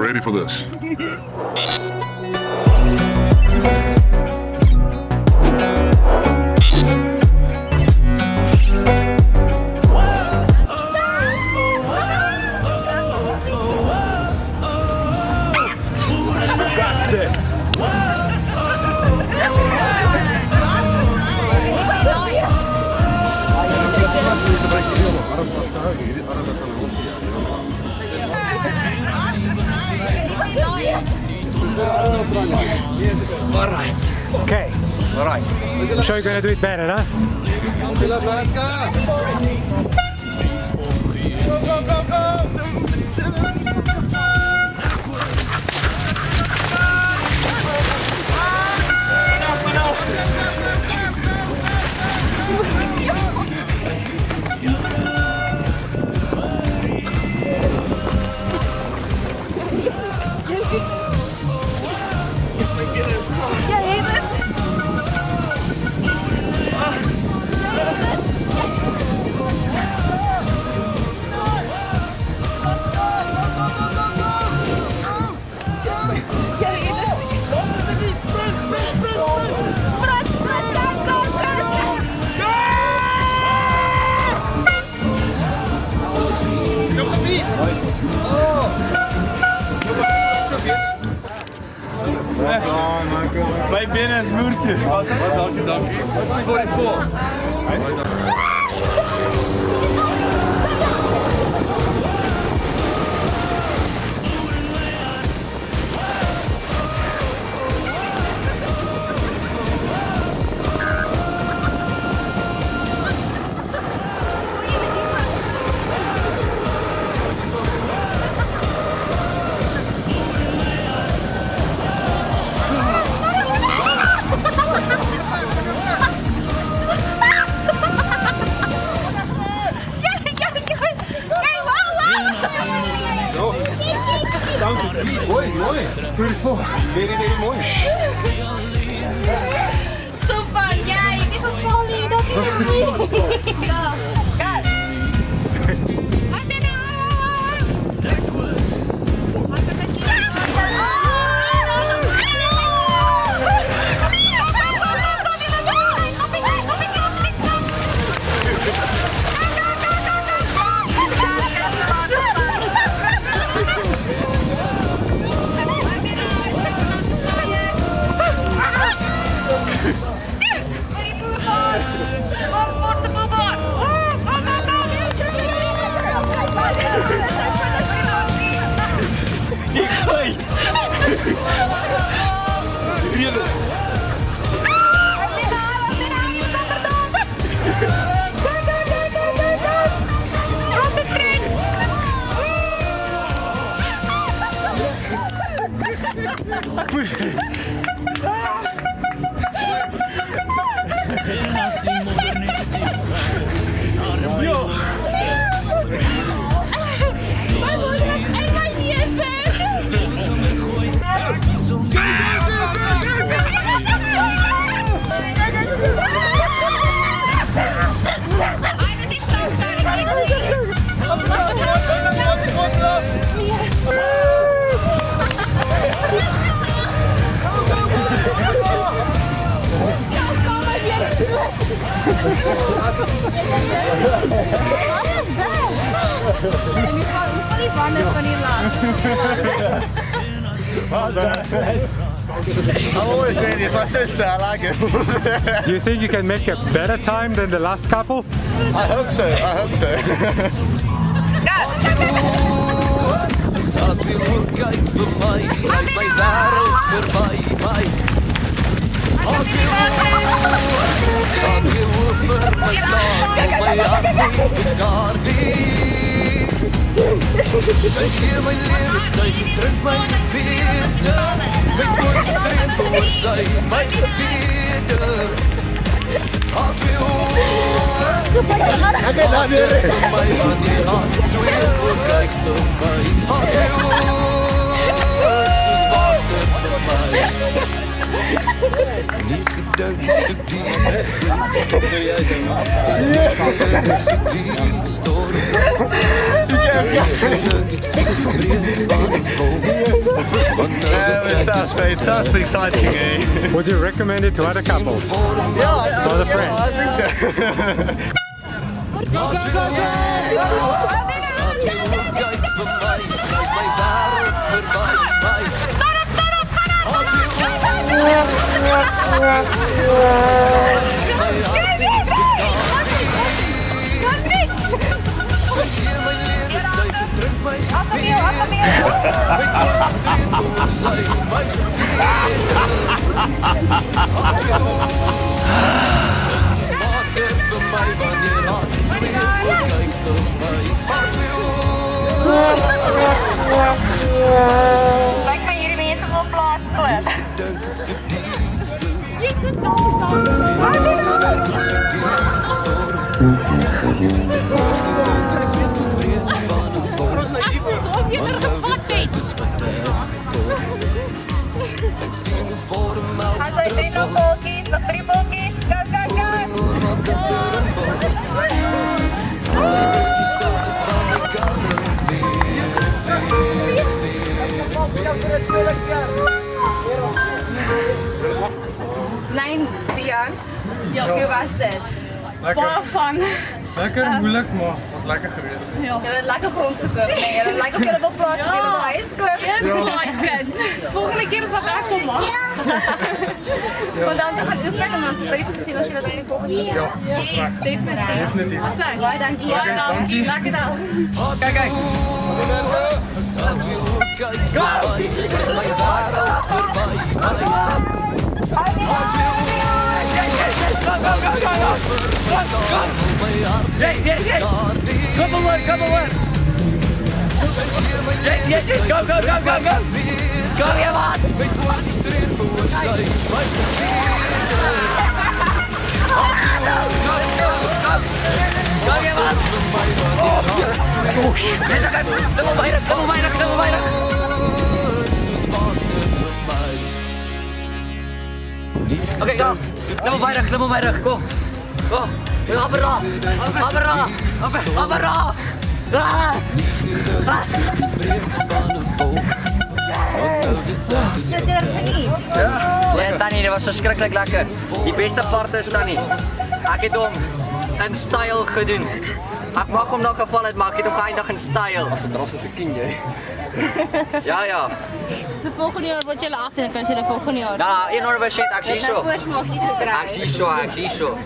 ready for this. Got this. Okay. All right. I'm sure you're gonna do it better, huh? Bij binnen is moertje. Dank je. 44. Mooi, mooi. 44. Very mooi. Super, jij, dit is een trolley, dat is het niet. Ja, kijk. En nu gaan we van die banden van die laag. I'm always ready. If I said that, I like it. Do you think you can make a better time than the last couple? I hope so. I hope so. Zat weer hoe kijkt voor mij, blijft mijn wereld voorbij, mij. Zat weer hoe voor mij staan, op mijn hart niet daar niet. Zij geeft mijn leven, zij verdrukt mijn geweten. Mijn mooiste vriend voor zij, mijn gebeden. Had weer hoe, zat weer voor mij, wanneer had weer hoe kijkt voor mij. Had weer hoe, soos water voor mij. Nie gedink so diep, so diep storm. Nie gedink ek sien die breek van die wolk. That's great. That's pretty exciting, eh? Would you recommend it to other couples? Yeah, For the friends? I think so. Kijk voor mij, blijf mijn wereld voorbij. Geef mijn leven cijfer, druk mijn gevier. Weet wat ze zijn voor zij, mijn Dus water voor mij wanneer hart weer kijk voor mij. Kijk van jullie mensen wel plaats. Denk ik zo diep. Je zit nog je er gevat bent. Ik zie me voor een melk. Hij zei 3 nog bolkies, nog 3 bolkies. Go, go, Zij brengt die stilte van de kalm Nein, Dian. Hoe was dit? Baie van. Lekker moeilijk, maar was lekker geweest. Jullie hebben lekker grond gekocht. Nee, jullie lijkt op jullie wel plaats. Jullie hebben huis gekocht. Ja, volgende keer gaan we komen. Want dan gaan we oefenen en dan spreken we zien als jullie dat in de volgende keer. Ja, Definitief. Baie dankie. Ja, dankie. Lekker dag. Kijk, kijk. Zat weer hoe kijk voorbij. Mijn wereld voorbij. Yes. Couple more. Yes. Go. Go, ja man. Weet wat ze zijn voor zij. Go, ja man. Dubbel weinig. Oké, go. Dubbel weinig. Kom. Abra. Zit je er niet? Ja, Tannie, dat was verschrikkelijk lekker. Die beste part is Tannie. Ik heb hem in style gedaan. Ik mag hem nog gevallen, maar ik heb hem geëindigd in style. Als een drastische kind, jij. Ja. Zo volgende jaar word je achter en kan je volgende jaar. Nou, 100% ik zie zo. Daarvoor mag je het Ik zie zo.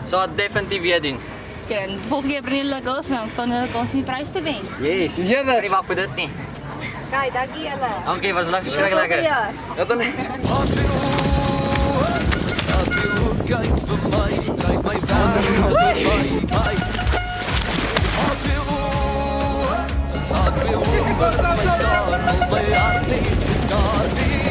Zou het definitief weer doen. En volgende keer brengen jullie girls en dan staan jullie kans om die prijs te winnen. Yes. Ik weet niet wat voor dit niet. Kijk, dankie jullie. Oké, was verschrikkelijk lekker. Ja, dan. Zat weer hoe kijk voor mij. Blijf mijn wereld voorbij. Zat weer over mijn staan. Op mijn hart niet, daar niet.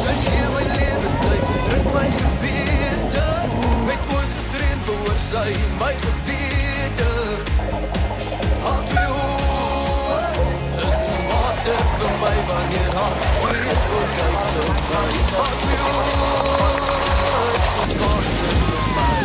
Geef mijn leven cijfer, druk mijn geweten. Weet hoe ze zijn voor zij, mijn gebieden. Had weer hoe. Dus is water voor mij wanneer hart weer kijkt op mij. Had weer hoe. Dus is water voor mij.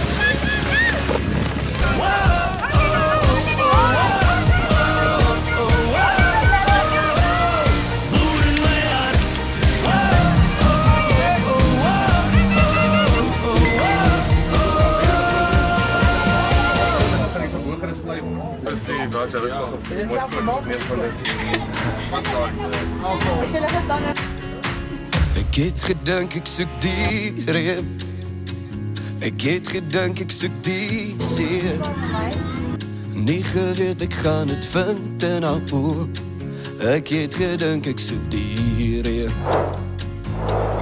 Dus die Roger is nog meer van dit. Jullie gaan dan Ik het gedank, ik zoek die riem. Ik het gedank, ik zoek die zeer. Nie geweet, ek gaan het vinden nou ook. Ek het gedank, ek zoek die riem.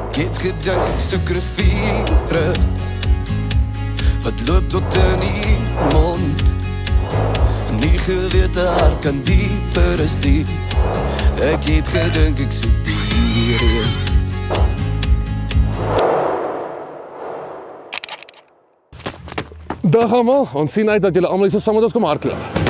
Ek het gedank, ek zoek riviere. Wat loopt tot in die mond. Nie geweet, de hart kan dieper as die. Ek het gedank, ek zoek die riem. Dag allemaal, ons sien uit dat julle allemaal hier so saam met ons kom hardloop.